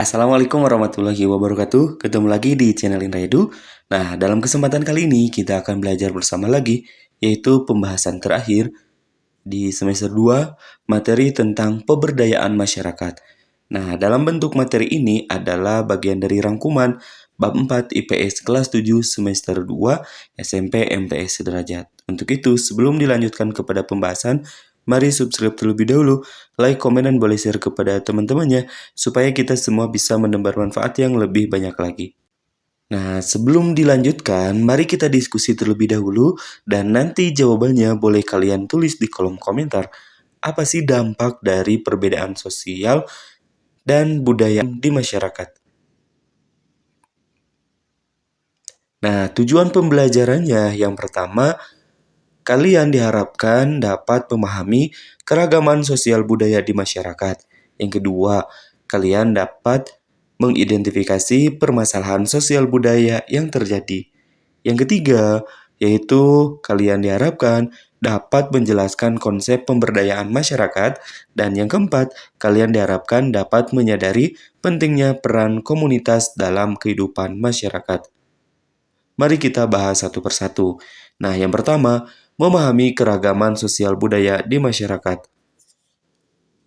Assalamualaikum warahmatullahi wabarakatuh. Ketemu lagi di channel Indra Edu. Nah, dalam kesempatan kali ini kita akan belajar bersama lagi, yaitu pembahasan terakhir di semester 2, materi tentang pemberdayaan masyarakat. Nah, dalam bentuk materi ini adalah bagian dari rangkuman bab 4 IPS kelas 7 semester 2 SMP MTS sederajat. Untuk itu, sebelum dilanjutkan kepada pembahasan, mari subscribe terlebih dahulu, like, komen, dan boleh share kepada teman-temannya supaya kita semua bisa menebar manfaat yang lebih banyak lagi. Nah, sebelum dilanjutkan, mari kita diskusi terlebih dahulu dan nanti jawabannya boleh kalian tulis di kolom komentar. Apa sih dampak dari perbedaan sosial dan budaya di masyarakat? Nah, tujuan pembelajarannya yang pertama, kalian diharapkan dapat memahami keragaman sosial budaya di masyarakat. Yang kedua, kalian dapat mengidentifikasi permasalahan sosial budaya yang terjadi. Yang ketiga, yaitu kalian diharapkan dapat menjelaskan konsep pemberdayaan masyarakat. Dan yang keempat, kalian diharapkan dapat menyadari pentingnya peran komunitas dalam kehidupan masyarakat. Mari kita bahas satu persatu. Nah, yang pertama, memahami keragaman sosial budaya di masyarakat.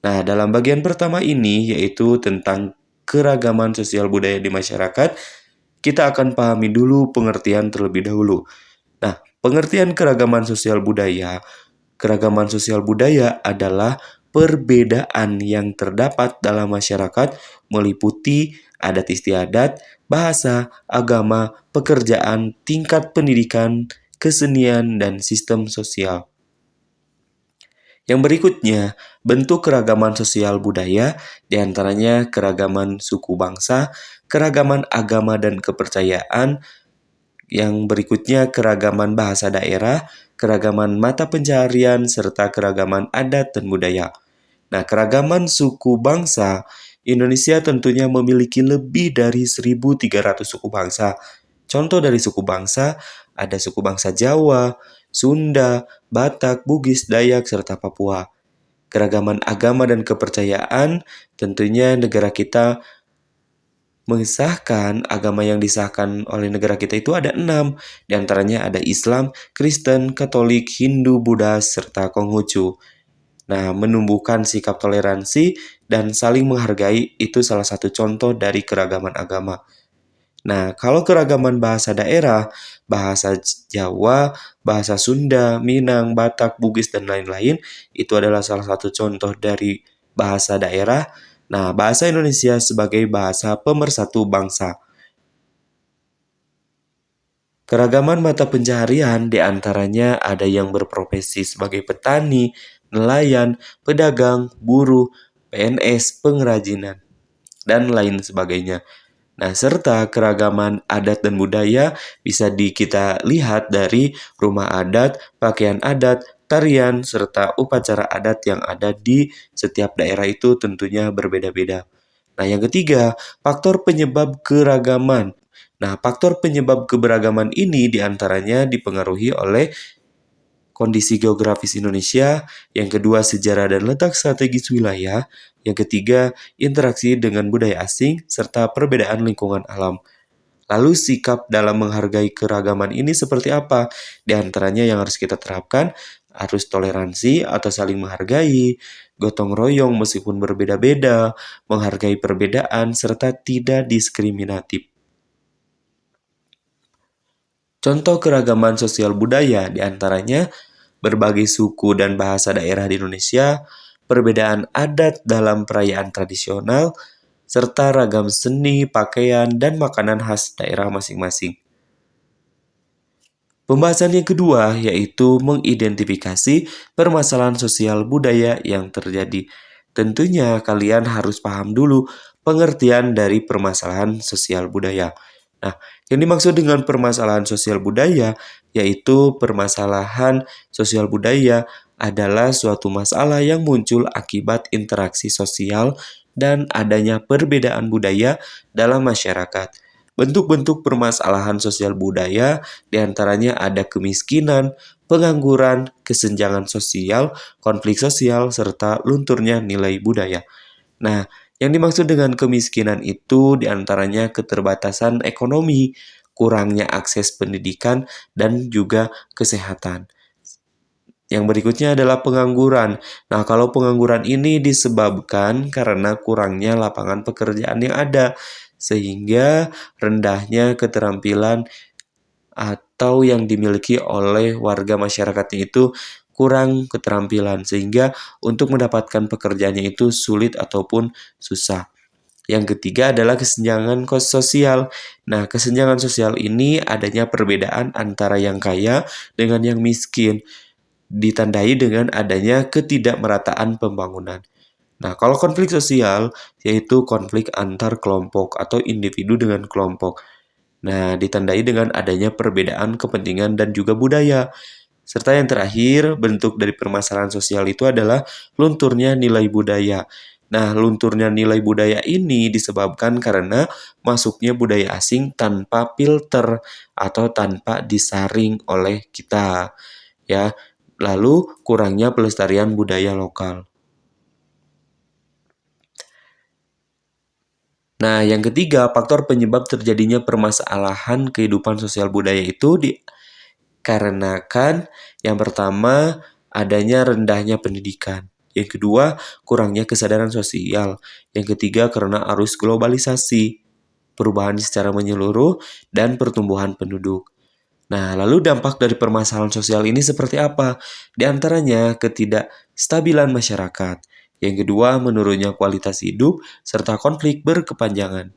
Nah, dalam bagian pertama ini yaitu tentang keragaman sosial budaya di masyarakat, kita akan pahami dulu pengertian terlebih dahulu. Nah, pengertian keragaman sosial budaya. Keragaman sosial budaya adalah perbedaan yang terdapat dalam masyarakat meliputi adat istiadat, bahasa, agama, pekerjaan, tingkat pendidikan, kesenian, dan sistem sosial. Yang berikutnya, bentuk keragaman sosial budaya, diantaranya keragaman suku bangsa, keragaman agama dan kepercayaan. Yang berikutnya, keragaman bahasa daerah, keragaman mata pencaharian, serta keragaman adat dan budaya. Nah, keragaman suku bangsa, Indonesia tentunya memiliki lebih dari 1.300 suku bangsa. Contoh dari suku bangsa, ada suku bangsa Jawa, Sunda, Batak, Bugis, Dayak, serta Papua. Keragaman agama dan kepercayaan, tentunya negara kita mengesahkan agama yang disahkan oleh negara kita itu ada 6. Di antaranya ada Islam, Kristen, Katolik, Hindu, Buddha, serta Konghucu. Nah, menumbuhkan sikap toleransi dan saling menghargai itu salah satu contoh dari keragaman agama. Nah, kalau keragaman bahasa daerah, bahasa Jawa, bahasa Sunda, Minang, Batak, Bugis, dan lain-lain, itu adalah salah satu contoh dari bahasa daerah. Nah, bahasa Indonesia sebagai bahasa pemersatu bangsa. Keragaman mata pencaharian diantaranya ada yang berprofesi sebagai petani, nelayan, pedagang, buruh, PNS, pengrajinan, dan lain sebagainya. Nah, serta keragaman adat dan budaya bisa kita lihat dari rumah adat, pakaian adat, tarian, serta upacara adat yang ada di setiap daerah itu tentunya berbeda-beda. Nah, yang ketiga, faktor penyebab keragaman. Nah, faktor penyebab keberagaman ini diantaranya dipengaruhi oleh kondisi geografis Indonesia, yang kedua sejarah dan letak strategis wilayah, yang ketiga interaksi dengan budaya asing, serta perbedaan lingkungan alam. Lalu sikap dalam menghargai keragaman ini seperti apa? Di antaranya yang harus kita terapkan, harus toleransi atau saling menghargai, gotong royong meskipun berbeda-beda, menghargai perbedaan, serta tidak diskriminatif. Contoh keragaman sosial budaya diantaranya berbagai suku dan bahasa daerah di Indonesia, perbedaan adat dalam perayaan tradisional, serta ragam seni, pakaian, dan makanan khas daerah masing-masing. Pembahasan yang kedua yaitu mengidentifikasi permasalahan sosial budaya yang terjadi. Tentunya kalian harus paham dulu pengertian dari permasalahan sosial budaya. Nah, yang dimaksud dengan permasalahan sosial budaya yaitu permasalahan sosial budaya adalah suatu masalah yang muncul akibat interaksi sosial dan adanya perbedaan budaya dalam masyarakat. Bentuk-bentuk permasalahan sosial budaya diantaranya ada kemiskinan, pengangguran, kesenjangan sosial, konflik sosial, serta lunturnya nilai budaya. Nah, Yang dimaksud dengan kemiskinan itu diantaranya keterbatasan ekonomi, kurangnya akses pendidikan, dan juga kesehatan. Yang berikutnya adalah pengangguran. Nah, kalau pengangguran ini disebabkan karena kurangnya lapangan pekerjaan yang ada, sehingga rendahnya keterampilan atau yang dimiliki oleh warga masyarakatnya itu kurang keterampilan, sehingga untuk mendapatkan pekerjaannya itu sulit ataupun susah. Yang ketiga adalah kesenjangan sosial. Nah, kesenjangan sosial ini adanya perbedaan antara yang kaya dengan yang miskin, ditandai dengan adanya ketidakmerataan pembangunan. Nah, kalau konflik sosial, yaitu konflik antar kelompok atau individu dengan kelompok. Nah, ditandai dengan adanya perbedaan kepentingan dan juga budaya. Serta yang terakhir, bentuk dari permasalahan sosial itu adalah lunturnya nilai budaya. Nah, lunturnya nilai budaya ini disebabkan karena masuknya budaya asing tanpa filter atau tanpa disaring oleh kita, ya. Lalu kurangnya pelestarian budaya lokal. Nah, yang ketiga, faktor penyebab terjadinya permasalahan kehidupan sosial budaya itu dikarenakan yang pertama adanya rendahnya pendidikan. Yang kedua, kurangnya kesadaran sosial. Yang ketiga, karena arus globalisasi, perubahan secara menyeluruh, dan pertumbuhan penduduk. Nah, lalu dampak dari permasalahan sosial ini seperti apa? Di antaranya ketidakstabilan masyarakat. Yang kedua, menurunnya kualitas hidup, serta konflik berkepanjangan.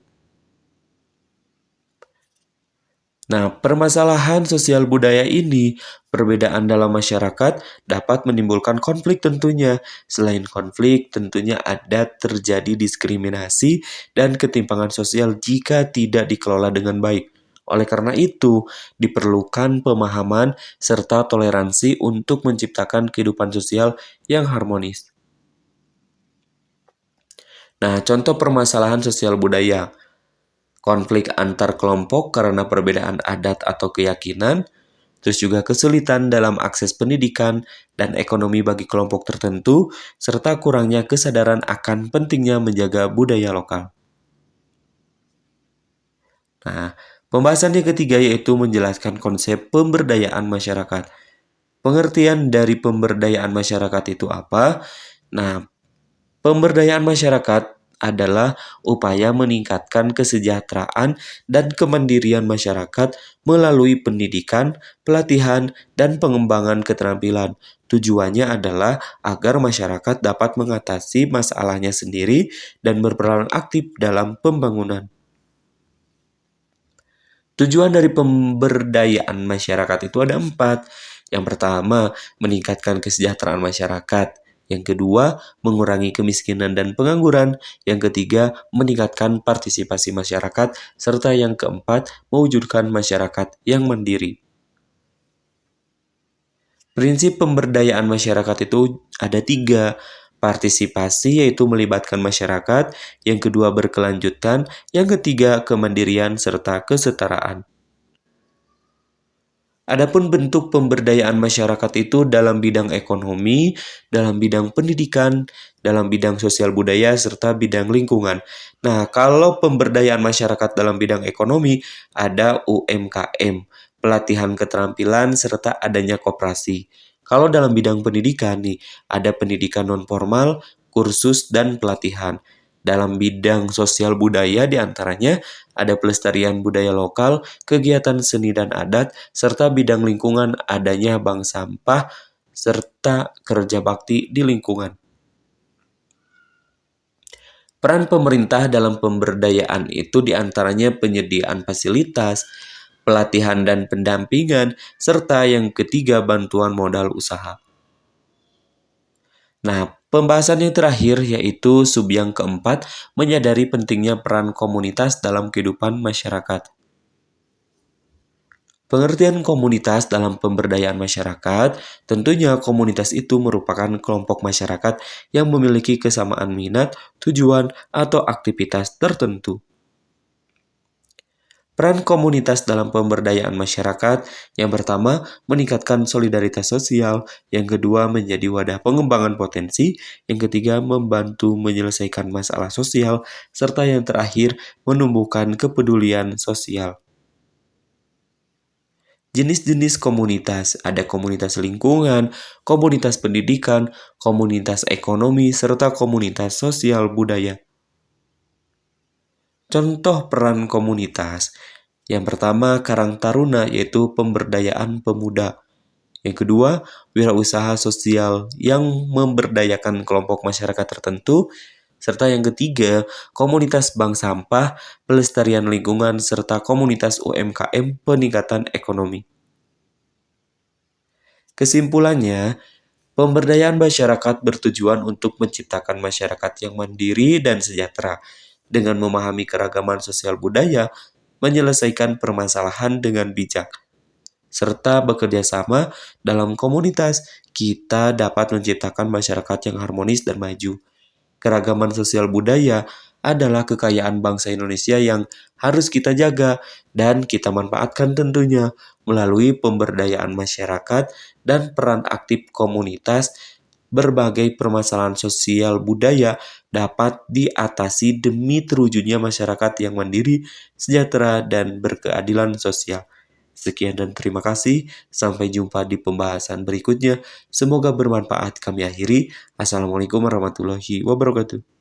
Nah, permasalahan sosial budaya ini, perbedaan dalam masyarakat dapat menimbulkan konflik tentunya. Selain konflik, tentunya ada terjadi diskriminasi dan ketimpangan sosial jika tidak dikelola dengan baik. Oleh karena itu, diperlukan pemahaman serta toleransi untuk menciptakan kehidupan sosial yang harmonis. Nah, contoh permasalahan sosial budaya. Konflik antar kelompok karena perbedaan adat atau keyakinan, terus juga kesulitan dalam akses pendidikan dan ekonomi bagi kelompok tertentu, serta kurangnya kesadaran akan pentingnya menjaga budaya lokal. Nah, pembahasan yang ketiga yaitu menjelaskan konsep pemberdayaan masyarakat. Pengertian dari pemberdayaan masyarakat itu apa? Nah, pemberdayaan masyarakat adalah upaya meningkatkan kesejahteraan dan kemandirian masyarakat melalui pendidikan, pelatihan, dan pengembangan keterampilan. Tujuannya adalah agar masyarakat dapat mengatasi masalahnya sendiri dan berperan aktif dalam pembangunan. Tujuan dari pemberdayaan masyarakat itu ada 4. Yang pertama, meningkatkan kesejahteraan masyarakat. Yang kedua, mengurangi kemiskinan dan pengangguran. Yang ketiga, meningkatkan partisipasi masyarakat. Serta yang keempat, mewujudkan masyarakat yang mandiri. Prinsip pemberdayaan masyarakat itu ada 3. Partisipasi yaitu melibatkan masyarakat, yang kedua berkelanjutan, yang ketiga kemandirian serta kesetaraan. Adapun bentuk pemberdayaan masyarakat itu dalam bidang ekonomi, dalam bidang pendidikan, dalam bidang sosial budaya, serta bidang lingkungan. Nah, kalau pemberdayaan masyarakat dalam bidang ekonomi, ada UMKM, pelatihan keterampilan, serta adanya koperasi. Kalau dalam bidang pendidikan nih, ada pendidikan non-formal, kursus, dan pelatihan. Dalam bidang sosial budaya diantaranya ada pelestarian budaya lokal, kegiatan seni dan adat, serta bidang lingkungan adanya bank sampah, serta kerja bakti di lingkungan. Peran pemerintah dalam pemberdayaan itu diantaranya penyediaan fasilitas, pelatihan dan pendampingan, serta yang ketiga bantuan modal usaha. Nah, pembahasan yang terakhir yaitu sub yang keempat, menyadari pentingnya peran komunitas dalam kehidupan masyarakat. Pengertian komunitas dalam pemberdayaan masyarakat, tentunya komunitas itu merupakan kelompok masyarakat yang memiliki kesamaan minat, tujuan, atau aktivitas tertentu. Peran komunitas dalam pemberdayaan masyarakat, yang pertama, meningkatkan solidaritas sosial, yang kedua, menjadi wadah pengembangan potensi, yang ketiga, membantu menyelesaikan masalah sosial, serta yang terakhir, menumbuhkan kepedulian sosial. Jenis-jenis komunitas, ada komunitas lingkungan, komunitas pendidikan, komunitas ekonomi, serta komunitas sosial budaya. Contoh peran komunitas. Yang pertama, Karang Taruna, yaitu pemberdayaan pemuda. Yang kedua, wirausaha sosial yang memberdayakan kelompok masyarakat tertentu. Serta yang ketiga, komunitas bank sampah, pelestarian lingkungan, serta komunitas UMKM peningkatan ekonomi. Kesimpulannya, pemberdayaan masyarakat bertujuan untuk menciptakan masyarakat yang mandiri dan sejahtera. Dengan memahami keragaman sosial budaya, menyelesaikan permasalahan dengan bijak, serta bekerja sama dalam komunitas, kita dapat menciptakan masyarakat yang harmonis dan maju. Keragaman sosial budaya adalah kekayaan bangsa Indonesia yang harus kita jaga dan kita manfaatkan tentunya melalui pemberdayaan masyarakat dan peran aktif komunitas. Berbagai permasalahan sosial budaya dapat diatasi demi terwujudnya masyarakat yang mandiri, sejahtera, dan berkeadilan sosial. Sekian dan terima kasih. Sampai jumpa di pembahasan berikutnya. Semoga bermanfaat. Kami akhiri. Assalamualaikum warahmatullahi wabarakatuh.